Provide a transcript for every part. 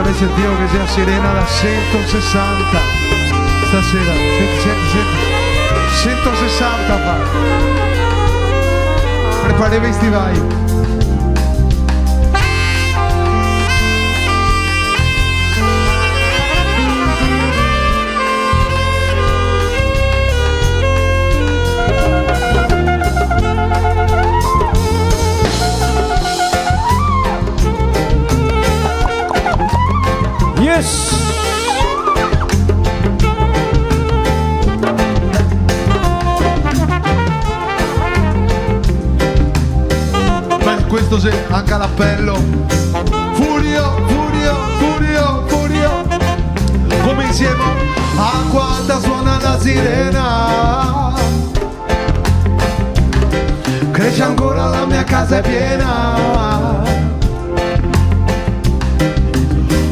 Vorrei sentire che sia sirena da 160 stasera. Senti. 160 fa. Preparatevi i stivali. Yes! Ma questo sì, anche all'appello. Furio, furio, furio, furio. Come insieme a quanta suona la sirena. Cresce ancora, la mia casa è piena.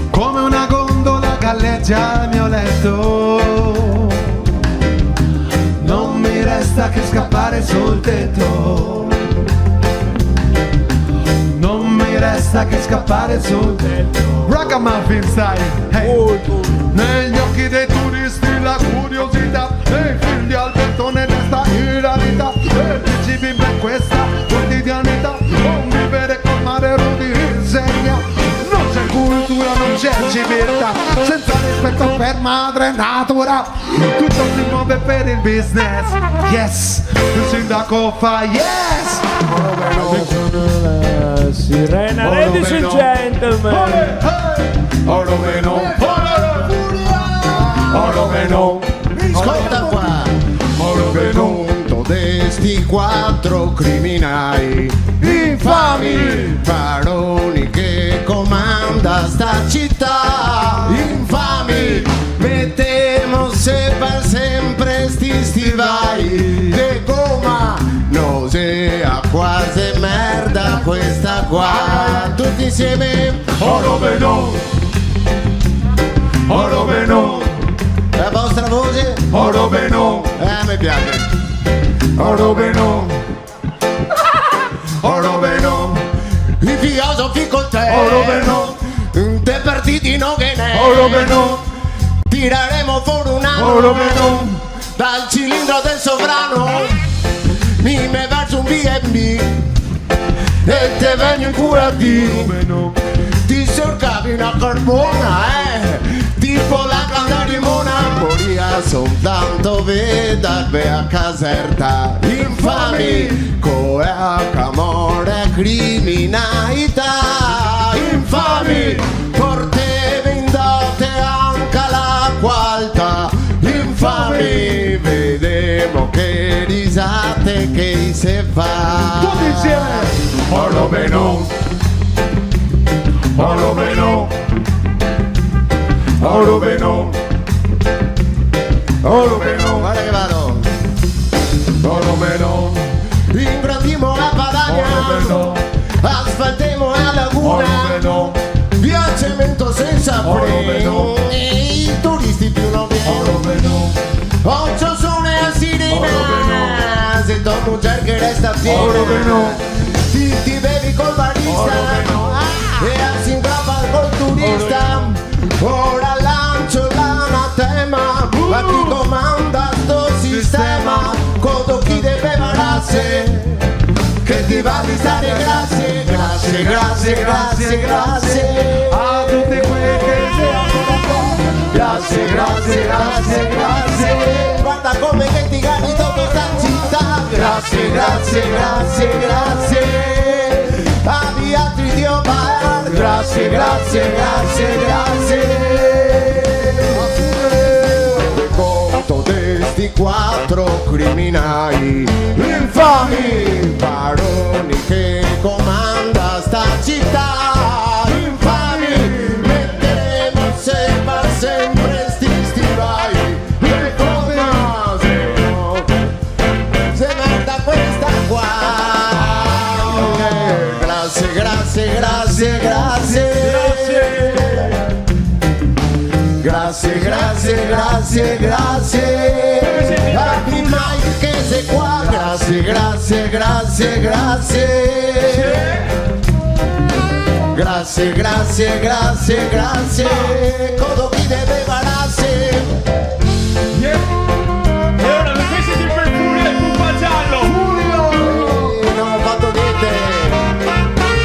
Come una gondola galleggia al mio letto. Non mi resta che scappare sul tetto. Non mi resta che scappare sul tetto. Ragamuffin style, hey. Negli occhi dei turisti la curiosità. E i figli al bettone resta ilarità. E principi in questa quotidianità. Non vivere col mare Rudy insegna. Non c'è cultura, non c'è civiltà. Senza rispetto per madre natura. Tutto si muove per il business. Yes, il sindaco fa yes. Sirena, ladies and gentlemen. Oro meno, oro meno. Ascolta qua. Oro meno. Testi quattro criminali infami, baroni che comanda sta città. Infami, mettiamo se per sempre sti stivali de gomma. No sea quasi merda questa qua. Tutti insieme. Oro meno, oro meno. La vostra voce? Oro meno, Mi piace. oro meno, oro meno. I filosofi con te. Oro meno, Te partiti no che ne. oro meno, Tireremo fuori un anno oro meno. dal cilindro del sovrano. Mi me verso un B&B e te vengo in cura di. Ti sorcavi una carbona, tipo la canna di Mona. Moria soltanto vedervi a Caserta. Infami, coea, camore, criminalità. Infami, portevi in dote anche l'acqua alta. Infami, vedemo che risate che se fa. Tutti insieme. Oro meno, oro meno, oro meno, oro meno, Guarda che vado. oro meno, Ingrandimo la oro Padania, meno, asfaltiamo la oro laguna, meno, via cemento senza Oro freni, meno. i turisti più non oro vengono. meno, Occhio sole a Oro sirena, meno. se Don Muger che resta piena, Oro meno. ti bevi col barista, Oro meno. e si ingrappa col turista. Ora lancio l'anatema a chi comanda sto sistema, codo chi deve vararsi, che ti va di stare. Grazie, grazie, grazie, grazie, grazie a tutti quelli che siamo qua. grazie, grazie, grazie, grazie. Guarda come che ti gani tutta sta città. Grazie, grazie, grazie, grazie. Avviati di Obar. Grazie, grazie, grazie, grazie. Conto questi quattro criminali infami, baroni che comanda sta città. Infami, metteremo sempre sti stivali. E come se merda questa qua. Grazie, grazie, grazie, grazie. Grazie, grazie, grazie, grazie. Happy Mike che sei qua. Grazie, grazie, grazie, grazie. Grazie, grazie, grazie, grazie. Codo chi deve pararsi. E ora le feste di Furia e Pupa Giallo. Non ho fatto niente.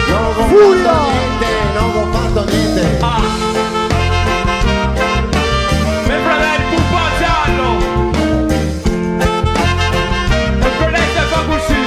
Non ho fatto niente. Non ho fatto niente. Mi fratelli Pupa Giallo. E quell'etta fa così.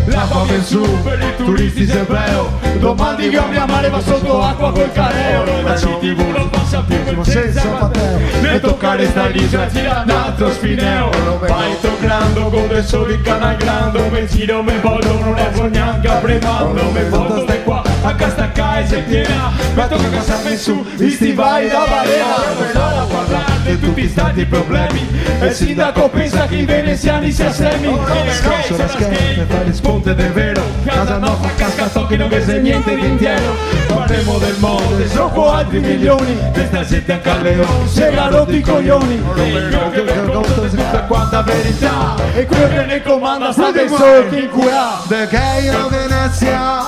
La fame in su per i turisti se veo. Domani che mia madre va sotto acqua col careo. La CTV non passa più senza Matteo. Ne toccare sta l'isola tira un altro spineo. Vai toccando con del sole in canal grande. Me giro, me volto, non ne so neanche a premando. Me volto stai qua, a casa casa è piena. Ma tocca casa me su, i stivali da balena. Per a parlare di tutti stati problemi. E il sindaco pensa che i veneziani sia semi. Scorso la scherza, fare spunte del vero. Casa nostra casca che non vede niente di intero. Parliamo del mondo e troppo altri milioni. Questa gente anche a Leone se la rotti i coglioni. E io che mi conto di tutta quanta verità. E quello che ne comanda sta del sole che incura. The gay of Venezia,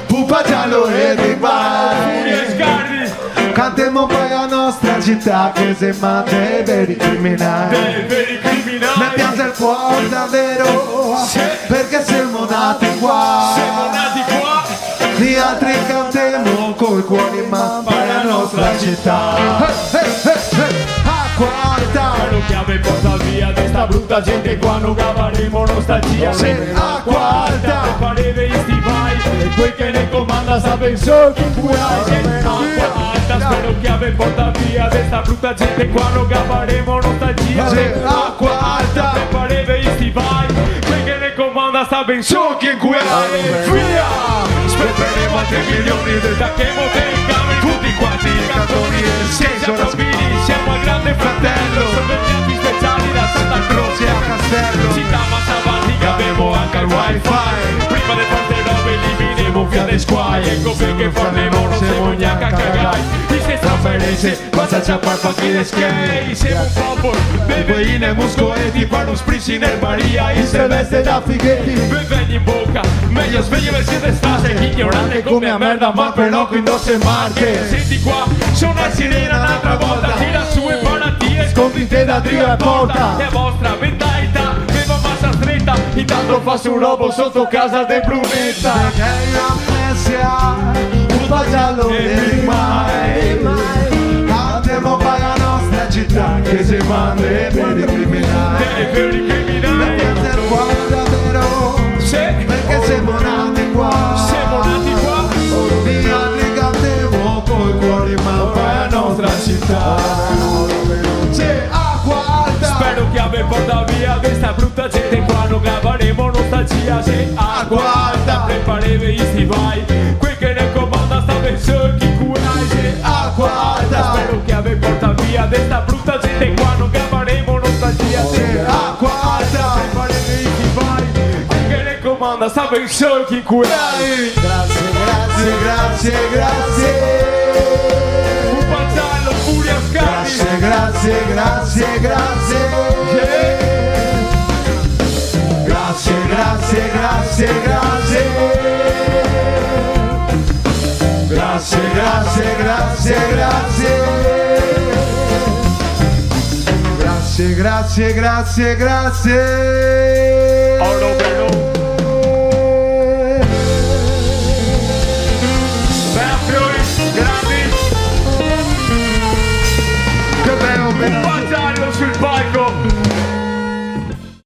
Pupa Giallo e Furia e Ribari. Scardi, Cantiamo poi la nostra città che si mangia i veri criminali. dei veri criminali. Mi piace il cuore davvero, perché siamo nati qua. Siamo nati qua. Gli altri cantiamo coi cuori ma poi la nostra città. Acqua alta, Quello che ave porta via di sta brutta gente qua non cavaremo nostalgia. Sì, acqua alta. Pareve i stivai e quel che ne comanda sa ben solo che curai. Acqua alta, spero che ave porta via di sta brutta gente qua non cavaremo nostalgia. Sì, acqua alta. Pareve i stivai quel che ne comanda sta ben solo che curai. Via! Spetteremo altri milioni da che motelli tutti quanti i cantoni senza profili siamo al grande fratello sorvegliati speciali da Santa Croce a Castello. città Mazzavati che avevo anche il wifi prima del parte robe eliminemo via le squai ecco perché faremo non siamo neanche a cagai i che trasferenze passa già per partire skate siamo un popolo beveine e muscoletti fanno sprizzi nel Maria in se veste da fighetti bevegni in bocca meglio sveglio e siete state ignorante come a merda ma però qui indossa e marche senti qua sono una sirena un'altra volta tira su e parati e scondite da Dio e porta è vostra mentalità bevo massa stretta intanto fa su un robo sotto casa de Brunetta The gay of Venezia, Pupa Giallo e Ribari. Cantiamo poi la nostra città che si mangia i veri criminali. dei veri Mi criminali piace il cuore davvero, perché siamo nati qua. siamo nati qua Gli altri cantiamo coi cuori ma poi la nostra città. C'è acqua alta, spero che ave porta via questa brutta gente qua non cavaremo nostalgia se acqua alta prepareve i stivai quel che ne comanda sta penso chi curai se acqua alta, spero che ave porta via questa brutta gente qua non cavaremo nostalgia se c'è acqua alta. prepareve i stivai quel che ne comanda sta penso chi curai Grazie, grazie. Grazie, grazie, un panzallo furia scardi grazie, grazie, grazie. Grazie, grazie, grazie, grazie. Grazie, grazie, grazie, grazie. Grazie, grazie, grazie, grazie.